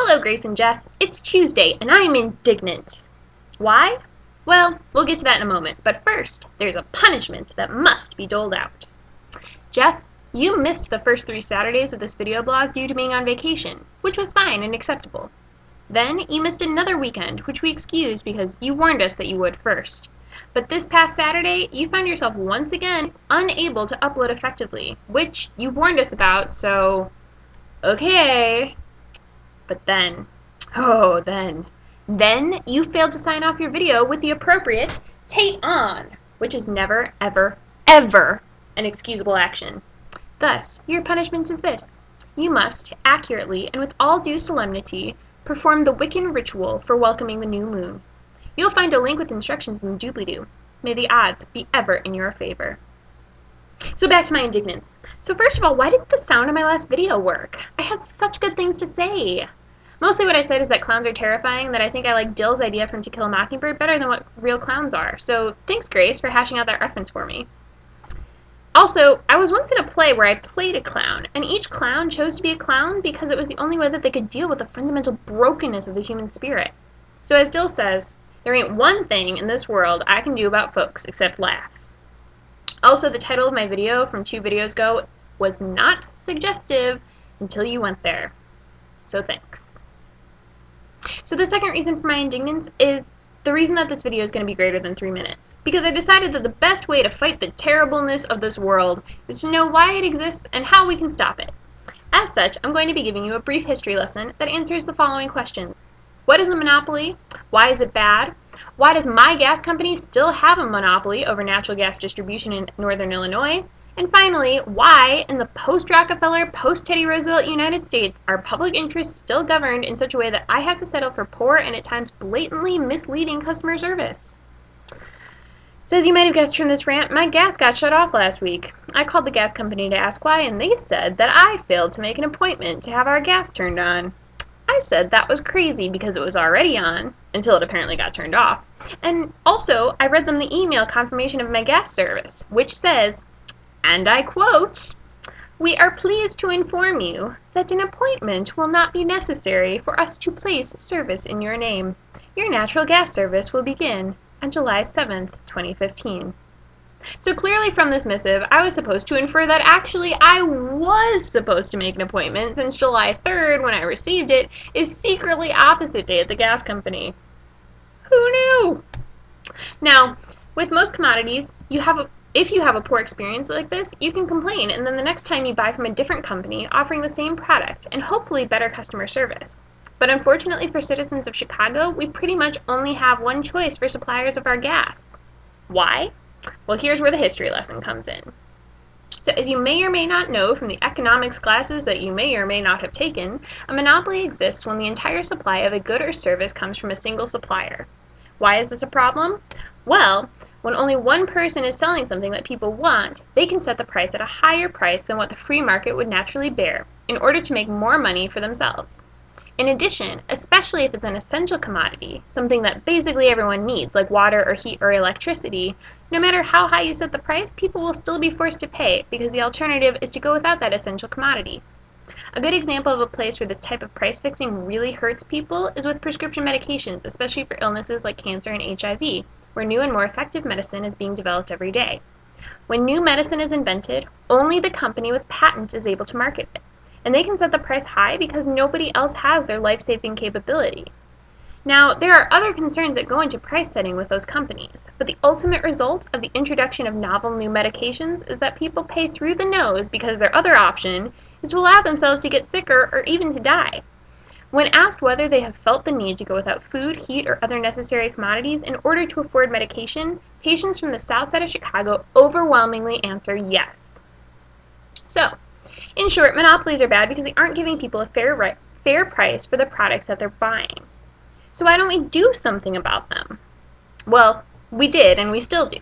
Hello, Grace and Jeff. It's Tuesday, and I am indignant. Why? Well, we'll get to that in a moment, but first, there's a punishment that must be doled out. Jeff, you missed the first 3 Saturdays of this video blog due to being on vacation, which was fine and acceptable. Then, you missed another weekend, which we excused because you warned us that you would first. But this past Saturday, you found yourself once again unable to upload effectively, which you warned us about, so... okay. But then, then you failed to sign off your video with the appropriate "Tate on," which is never, ever, ever an excusable action. Thus, your punishment is this. You must, accurately and with all due solemnity, perform the Wiccan ritual for welcoming the new moon. You'll find a link with instructions in the doobly-doo. May the odds be ever in your favor. So back to my indignance. So first of all, why didn't the sound of my last video work? I had such good things to say. Mostly what I said is that clowns are terrifying, that I think I like Dill's idea from To Kill a Mockingbird better than what real clowns are. So thanks, Grace, for hashing out that reference for me. Also, I was once in a play where I played a clown, and each clown chose to be a clown because it was the only way that they could deal with the fundamental brokenness of the human spirit. So as Dill says, there ain't one thing in this world I can do about folks except laugh. Also, the title of my video from 2 videos ago was not suggestive until you went there. So thanks. So the second reason for my indignance is the reason that this video is going to be greater than 3 minutes. Because I decided that the best way to fight the terribleness of this world is to know why it exists and how we can stop it. As such, I'm going to be giving you a brief history lesson that answers the following questions. What is a monopoly? Why is it bad? Why does my gas company still have a monopoly over natural gas distribution in Northern Illinois? And finally, why, in the post-Rockefeller, post-Teddy Roosevelt United States, are public interests still governed in such a way that I have to settle for poor and at times blatantly misleading customer service? So as you might have guessed from this rant, my gas got shut off last week. I called the gas company to ask why, and they said that I failed to make an appointment to have our gas turned on. I said that was crazy because it was already on, until it apparently got turned off. And also, I read them the email confirmation of my gas service, which says, and I quote, "We are pleased to inform you that an appointment will not be necessary for us to place service in your name. Your natural gas service will begin on July 7th, 2015. So clearly from this missive, I was supposed to infer that actually I was supposed to make an appointment since July 3rd, when I received it, is secretly opposite day at the gas company. Who knew? Now, with most commodities, if you have a poor experience like this, you can complain, and then the next time you buy from a different company offering the same product and hopefully better customer service. But unfortunately for citizens of Chicago, we pretty much only have one choice for suppliers of our gas. Why? Well, here's where the history lesson comes in. So as you may or may not know from the economics classes that you may or may not have taken, a monopoly exists when the entire supply of a good or service comes from a single supplier. Why is this a problem? Well, when only one person is selling something that people want, they can set the price at a higher price than what the free market would naturally bear in order to make more money for themselves. In addition, especially if it's an essential commodity, something that basically everyone needs, like water or heat or electricity, no matter how high you set the price, people will still be forced to pay because the alternative is to go without that essential commodity. A good example of a place where this type of price fixing really hurts people is with prescription medications, especially for illnesses like cancer and HIV, where new and more effective medicine is being developed every day. When new medicine is invented, only the company with patents is able to market it. And they can set the price high because nobody else has their life-saving capability. Now, there are other concerns that go into price setting with those companies, but the ultimate result of the introduction of novel new medications is that people pay through the nose because their other option is to allow themselves to get sicker or even to die. When asked whether they have felt the need to go without food, heat, or other necessary commodities in order to afford medication, patients from the south side of Chicago overwhelmingly answer yes. So, in short, monopolies are bad because they aren't giving people a fair price for the products that they're buying. So why don't we do something about them? Well, we did, and we still do.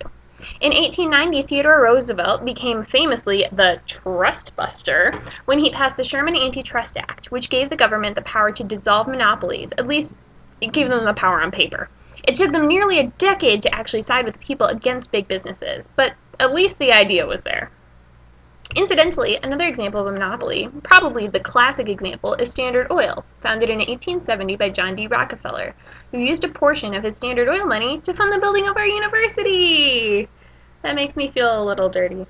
In 1890, Theodore Roosevelt became famously the trust buster when he passed the Sherman Antitrust Act, which gave the government the power to dissolve monopolies. At least, it gave them the power on paper. It took them nearly a decade to actually side with people against big businesses, but at least the idea was there. Incidentally, another example of a monopoly, probably the classic example, is Standard Oil, founded in 1870 by John D. Rockefeller, who used a portion of his Standard Oil money to fund the building of our university. That makes me feel a little dirty.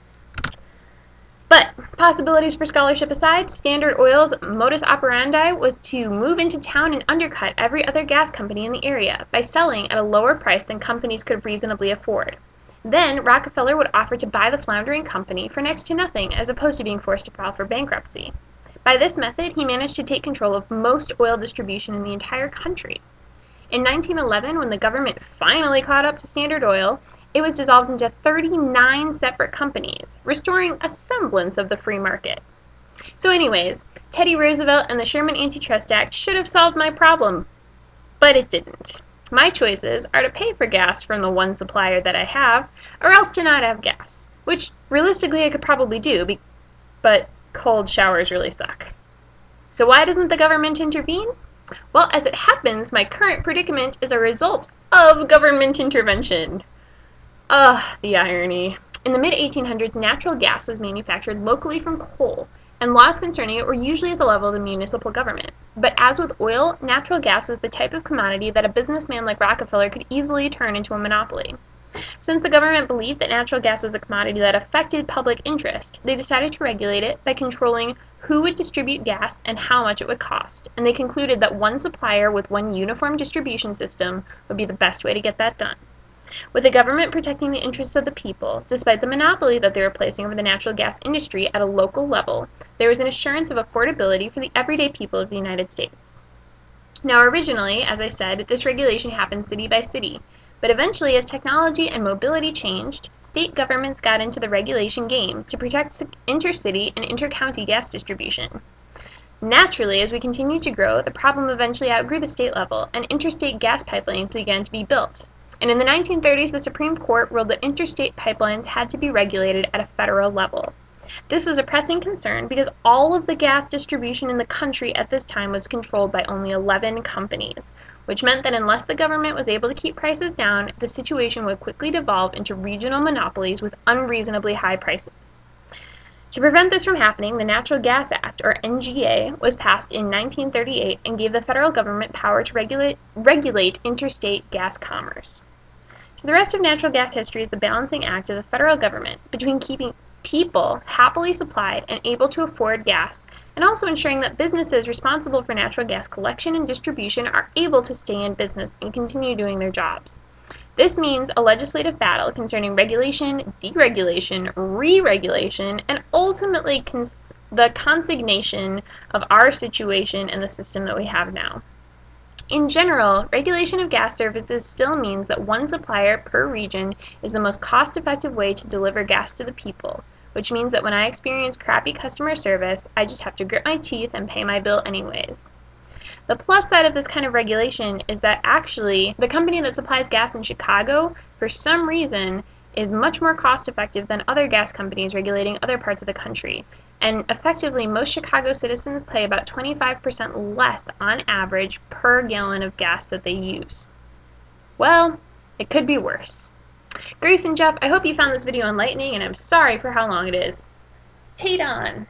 But possibilities for scholarship aside, Standard Oil's modus operandi was to move into town and undercut every other gas company in the area by selling at a lower price than companies could reasonably afford. Then Rockefeller would offer to buy the floundering company for next to nothing, as opposed to being forced to file for bankruptcy. By this method, he managed to take control of most oil distribution in the entire country. In 1911, when the government finally caught up to Standard Oil, it was dissolved into 39 separate companies, restoring a semblance of the free market. So anyways, Teddy Roosevelt and the Sherman Antitrust Act should have solved my problem, but it didn't. My choices are to pay for gas from the one supplier that I have, or else to not have gas, which realistically I could probably do, but cold showers really suck. So why doesn't the government intervene? Well, as it happens, my current predicament is a result of government intervention. Ugh, the irony. In the mid-1800s, natural gas was manufactured locally from coal, and laws concerning it were usually at the level of the municipal government. But as with oil, natural gas was the type of commodity that a businessman like Rockefeller could easily turn into a monopoly. Since the government believed that natural gas was a commodity that affected public interest, they decided to regulate it by controlling who would distribute gas and how much it would cost, and they concluded that one supplier with one uniform distribution system would be the best way to get that done. With the government protecting the interests of the people, despite the monopoly that they were placing over the natural gas industry at a local level, there was an assurance of affordability for the everyday people of the United States. Now originally, as I said, this regulation happened city by city, but eventually as technology and mobility changed, state governments got into the regulation game to protect intercity and intercounty gas distribution. Naturally, as we continued to grow, the problem eventually outgrew the state level, and interstate gas pipelines began to be built. And in the 1930s, the Supreme Court ruled that interstate pipelines had to be regulated at a federal level. This was a pressing concern because all of the gas distribution in the country at this time was controlled by only 11 companies, which meant that unless the government was able to keep prices down, the situation would quickly devolve into regional monopolies with unreasonably high prices. To prevent this from happening, the Natural Gas Act, or NGA, was passed in 1938 and gave the federal government power to regulate interstate gas commerce. So the rest of natural gas history is the balancing act of the federal government between keeping people happily supplied and able to afford gas, and also ensuring that businesses responsible for natural gas collection and distribution are able to stay in business and continue doing their jobs. This means a legislative battle concerning regulation, deregulation, re-regulation, and ultimately the consignation of our situation and the system that we have now. In general, regulation of gas services still means that one supplier per region is the most cost-effective way to deliver gas to the people, which means that when I experience crappy customer service, I just have to grit my teeth and pay my bill anyways. The plus side of this kind of regulation is that actually the company that supplies gas in Chicago, for some reason, is much more cost-effective than other gas companies regulating other parts of the country. And effectively, most Chicago citizens pay about 25% less on average per gallon of gas that they use. Well, it could be worse. Grace and Jeff, I hope you found this video enlightening, and I'm sorry for how long it is. Tate on!